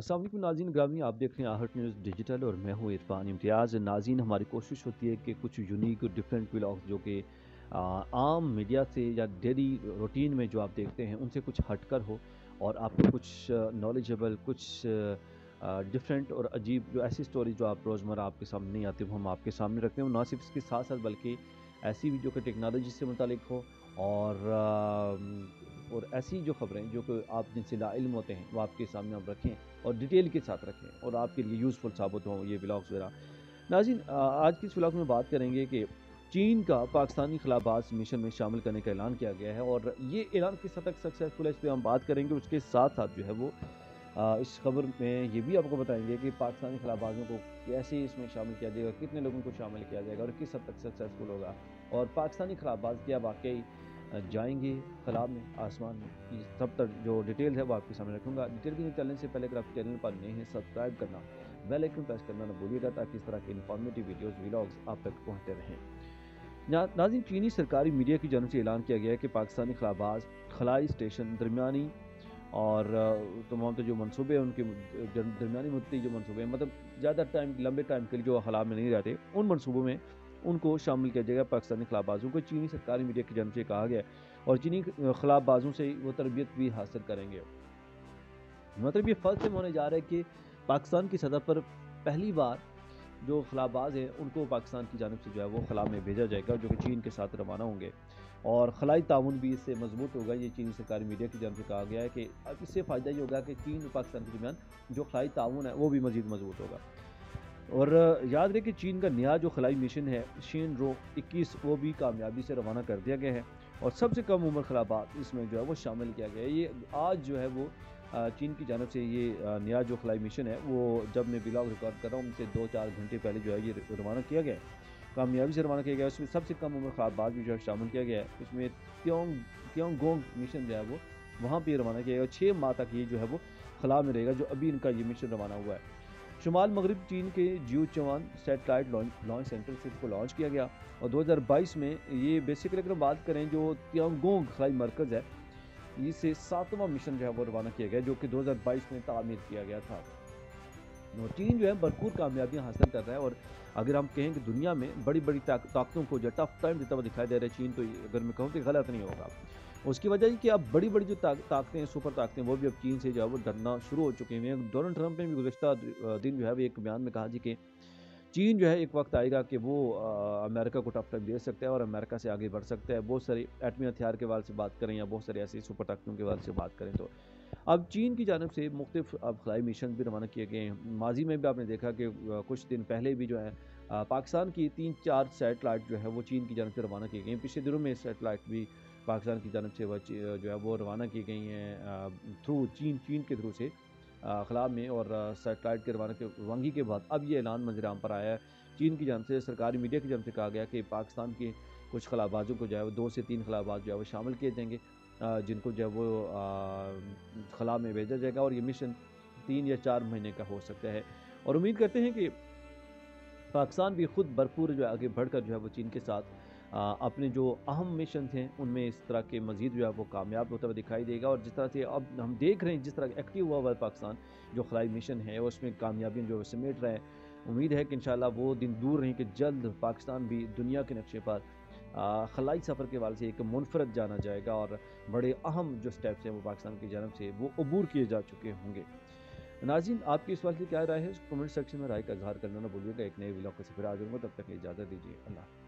अस्सलाम वालेकुम नाज़रीन ग्रामी, आप देख रहे हैं आहट न्यूज़ डिजिटल और मैं हूँ इरफान इम्तियाज़। नाज़रीन, हमारी कोशिश होती है कि कुछ यूनिक और डिफरेंट व्लॉग्स जो कि आम मीडिया से या डेली रूटीन में जो आप देखते हैं उनसे कुछ हटकर हो और आपको कुछ नॉलेजेबल, कुछ डिफरेंट और अजीब जो ऐसी स्टोरी जो आप रोज़मर्रा आपके सामने नहीं आती वो हम आपके सामने रखते हैं। ना सिर्फ इसके साथ साथ बल्कि ऐसी भी जो कि टेक्नोलॉजी से मुतालिक हो और ऐसी जो खबरें जो कि आप जिनसे लाइल्म होते हैं वो आपके सामने हम रखें और डिटेल के साथ रखें और आपके लिए यूज़फुल साबित हों ये व्लॉग्स वगैरह। नाज़रीन, आज की इस व्लॉग में बात करेंगे कि चीन का पाकिस्तानी खिलाबाज मिशन में शामिल करने का ऐलान किया गया है और ये ऐलान किस हद तक सक्सेसफुल है इस पर हम बात करेंगे। उसके साथ साथ जो है वो इस खबर में ये भी आपको बताएंगे कि पाकिस्तानी खिलाबाजों को कैसे इसमें शामिल किया जाएगा, कितने लोगों को शामिल किया जाएगा और किस हद तक सक्सेसफुल होगा और पाकिस्तानी खिलाबाज क्या वाकई जाएंगे खला में, आसमान में। ये सब तक जो डिटेल है वो आपके सामने रखूंगा। डिटेल की चलने से पहले अगर आप चैनल पर नए हैं सब्सक्राइब करना, बेल आइकन प्रेस करना ना भूलिएगा ताकि इस तरह के इन्फॉर्मेटिव वीडियोस व्लॉग्स आप तक पहुंचते रहें। नाज़रीन, चीनी सरकारी मीडिया की जानब से ऐलान किया गया है कि पाकिस्तानी खिलाबाज खलाई स्टेशन दरमियानी और तमाम तो जो मनसूबे हैं उनके दरमियानी मुद्दे जो मनसूबे हैं, मतलब ज़्यादा टाइम लंबे टाइम के लिए जो खला में नहीं रहते उन मनसूबों में उनको शामिल किया जाएगा। पाकिस्तानी खिलाबाजों को चीनी सरकारी मीडिया की जानब से कहा गया है और चीनी खिलाबाजों से वो तरबियत भी हासिल करेंगे। मतलब ये फर्स्ट टाइम होने जा रहा है कि पाकिस्तान की सतह पर पहली बार जो खलाबाज हैं उनको पाकिस्तान की जानब से जो है वो खला में भेजा जाएगा जो कि चीन के साथ रवाना होंगे और खलाई ताउन भी इससे मजबूत होगा। ये चीनी सरकारी मीडिया की जानब से कहा गया है कि अब इससे फ़ायदा ये होगा कि चीन और पाकिस्तान के दरमियान जो खलाई ताउन है वो भी मज़ीद मजबूत होगा। और याद रहे कि चीन का नया जो खलाई मिशन है शिनरो 21 वो भी कामयाबी से रवाना कर दिया गया है और सबसे कम उम्र खिलाबाज इसमें जो है वो शामिल किया गया है। ये आज जो है वो चीन की जानब से ये नया जो खलाई मिशन है वो जब मैं व्लॉग रिकॉर्ड कर रहा हूँ उनसे 2-4 घंटे पहले जो है ये रवाना किया गया है, कामयाबी से रवाना किया गया है। उसमें सबसे कम उम्र खिलाबाज भी जो है शामिल किया गया है। इसमें त्योंगोंग मिशन जो है वो वहाँ पर रवाना किया गया और 6 माह तक ये जो है वो खला में रहेगा जो अभी इनका ये मिशन रवाना हुआ है। शुमाल मगरब चीन के जियोचुआन सैटेलाइट लॉन्च सेंटर से इसको लॉन्च किया गया और 2022 में ये बेसिकली अगर बात करें जो त्योंगोंग खलाई मरकज़ है इसे 7वां मिशन जो है वो रवाना किया गया जो कि 2022 में तामीर किया गया था। चीन जो है भरपूर कामयाबियां हासिल कर रहा है और अगर हम कहें कि दुनिया में बड़ी बड़ी ताकतों को जो टफ टाइम देता हुआ दिखाई दे रहा है चीन, तो अगर मैं कहूँ तो गलत नहीं होगा। उसकी वजह है कि अब बड़ी बड़ी जो ताकतें हैं, सुपर ताकतें, वो भी अब चीन से जो है वो डरना शुरू हो चुके हैं। डोनाल्ड ट्रंप ने भी गुज़श्ता दिन जो है वो एक बयान में कहा जी कि चीन जो है एक वक्त आएगा कि वो अमेरिका को टफ टाइम दे सकता है और अमेरिका से आगे बढ़ सकता है। बहुत सारे एटमी हथियार के हवाले से बात करें या बहुत सारे ऐसी सुपर ताकतों के हवाले से बात करें तो अब चीन की जानब से मुख्तलिफ अब खलाई मिशन भी रवाना किए गए हैं। माजी में भी आपने देखा कि कुछ दिन पहले भी जो है पाकिस्तान की 3-4 सैटेलाइट जो है वो चीन की जानब से रवाना की गई हैं। पिछले दिनों में सैटेलाइट भी पाकिस्तान की जानब से जो है वो रवाना की गई हैं थ्रू चीन के थ्रू से खला में और सैटेलाइट के रवाना के रवानगी के बाद अब ये ऐलान मंजराम पर आया है। चीन की जानब से सरकारी मीडिया की जानब से कहा गया कि पाकिस्तान के कुछ खलाबाजों को जो है वो 2 से 3 खलाबाज जो है वो शामिल किए जाएंगे जिनको जो है वो खला में भेजा जाएगा और ये मिशन 3 या 4 महीने का हो सकता है और उम्मीद करते हैं कि पाकिस्तान भी खुद भरपूर जो है आगे बढ़कर जो है वो चीन के साथ अपने जो अहम मिशन थे उनमें इस तरह के मजीद जो है वो कामयाब होता हुआ दिखाई देगा। और जिस तरह से अब हम देख रहे हैं जिस तरह एक्टिव हुआ है पाकिस्तान जो खलाई मिशन है उसमें कामयाबी जो है समेट रहा है, उम्मीद है कि इंशाल्लाह वो दिन दूर नहीं कि जल्द पाकिस्तान भी दुनिया के नक्शे पर खलाई सफ़र के हवाले से एक मुनफरद जाना जाएगा और बड़े अहम जो स्टेप्स हैं वो पाकिस्तान की जानब से वो अबूर किए जा चुके होंगे। नाज़रीन, आपकी इस बात की क्या राय है कमेंट सेक्शन में राय का इजहार करना ना भूलिएगा। एक नए व्लॉग के साथ फिर आ जाऊँगा, तब तक इजाज़त दीजिए। अल्लाह।